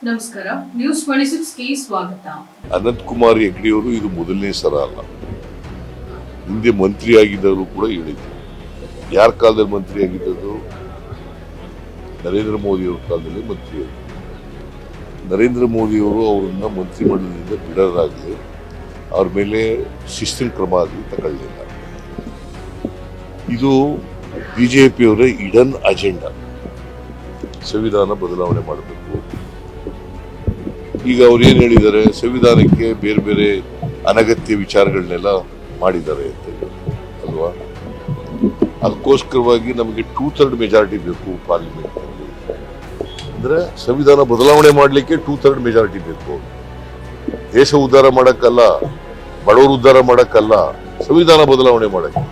ನಮಸ್ಕಾರ, ನ್ಯೂಸ್ 26ಗೆ ಸ್ವಾಗತ. ಅನಂತ್ ಕುಮಾರ್ ಹೆಗ್ಡೆಯವರು ಇದು ಮೊದಲನೇ ಸಲ ಅಲ್ಲ, ಹಿಂದೆ ಮಂತ್ರಿ ಆಗಿದ್ದವರು ಕೂಡ ಹೇಳಿದ್ರು. ಯಾರ ಕಾಲದಲ್ಲಿ ಮಂತ್ರಿ ಆಗಿದ್ದದ್ದು? ನರೇಂದ್ರ ಮೋದಿ ಅವರ ಕಾಲದಲ್ಲಿ ಮಂತ್ರಿ ಆಗಿದ್ದು. ನರೇಂದ್ರ ಮೋದಿಯವರು ಅವರನ್ನ ಮಂತ್ರಿಮಂಡಲದಿಂದ ಬಿಡೋದಾಗಲಿ ಅವ್ರ ಮೇಲೆ ಶಿಸ್ತಿನ ಕ್ರಮ ಆಗಲಿ ತಗೊಳ್ಳಿಲ್ಲ. ಇದು ಬಿಜೆಪಿಯವರ ಇಡನ್ ಅಜೆಂಡಾ. ಸಂವಿಧಾನ ಬದಲಾವಣೆ ಮಾಡಬೇಕು. ಈಗ ಅವ್ರು ಏನ್ ಹೇಳಿದ್ದಾರೆ, ಸಂವಿಧಾನಕ್ಕೆ ಬೇರೆ ಬೇರೆ ಅನಗತ್ಯ ವಿಚಾರಗಳನ್ನೆಲ್ಲ ಮಾಡಿದ್ದಾರೆ ಅಂತ ಅಲ್ವಾ? ಅದಕ್ಕೋಸ್ಕರವಾಗಿ ನಮಗೆ 2/3 ಮೆಜಾರಿಟಿ ಬೇಕು ಪಾರ್ಲಿಮೆಂಟ್ ನಲ್ಲಿ. ಅಂದ್ರೆ ಸಂವಿಧಾನ ಬದಲಾವಣೆ ಮಾಡ್ಲಿಕ್ಕೆ 2/3 ಮೆಜಾರಿಟಿ ಬೇಕು. ದೇಶ ಉದ್ಧಾರ ಮಾಡಕ್ಕಲ್ಲ, ಬಡವರು ಉದ್ಧಾರ ಮಾಡಕ್ಕಲ್ಲ, ಸಂವಿಧಾನ ಬದಲಾವಣೆ ಮಾಡಕ್ಕೆ.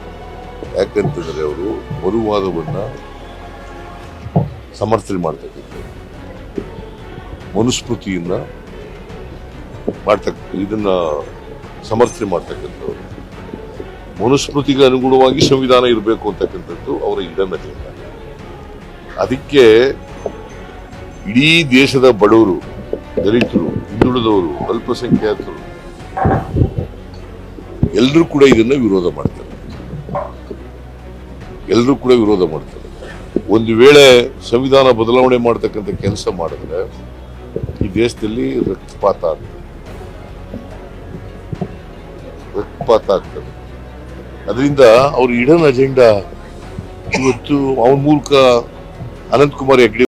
ಯಾಕಂತಂದ್ರೆ ಅವರು ಮರುವಾದವನ್ನ ಸಮರ್ಥನೆ ಮಾಡ್ತಕ್ಕಂಥ, ಮನುಸ್ಮೃತಿಯನ್ನ ಇದನ್ನ ಸಮರ್ಥನೆ ಮಾಡ್ತಕ್ಕಂಥವ್ರು. ಮನುಸ್ಮೃತಿಗೆ ಅನುಗುಣವಾಗಿ ಸಂವಿಧಾನ ಇರಬೇಕು ಅಂತಕ್ಕಂಥದ್ದು ಅವರ ಇಡನ್ ಅಜೆಂಡಾ. ಅದಕ್ಕೆ ಇಡೀ ದೇಶದ ಬಡವರು, ದಲಿತರು, ಹಿಂದುಳಿದವರು, ಅಲ್ಪಸಂಖ್ಯಾತರು ಎಲ್ಲರೂ ಕೂಡ ಇದನ್ನ ವಿರೋಧ ಮಾಡ್ತಾರೆ. ಒಂದು ವೇಳೆ ಸಂವಿಧಾನ ಬದಲಾವಣೆ ಮಾಡ್ತಕ್ಕಂಥ ಕೆಲಸ ಮಾಡಿದ್ರೆ ಈ ದೇಶದಲ್ಲಿ ರಕ್ತಪಾತ ಆಗ್ತದೆ. ಅದರಿಂದ ಅವ್ರ ಇಡನ್ ಅಜೆಂಡಾ ಇವತ್ತು ಅವನ ಮೂಲಕ ಅನಂತ್ ಕುಮಾರ್ ಹೆಗ್ಡೆ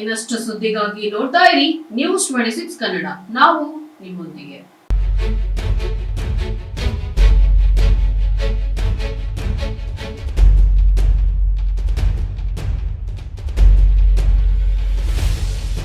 ಇನ್ನಷ್ಟು ಸುದ್ದಿಗಾಗಿ ನೋಡ್ತಾ ಇರಿ ನ್ಯೂಸ್ 26 ಕನ್ನಡ. ನಾವು ನಿಮ್ಮೊಂದಿಗೆ.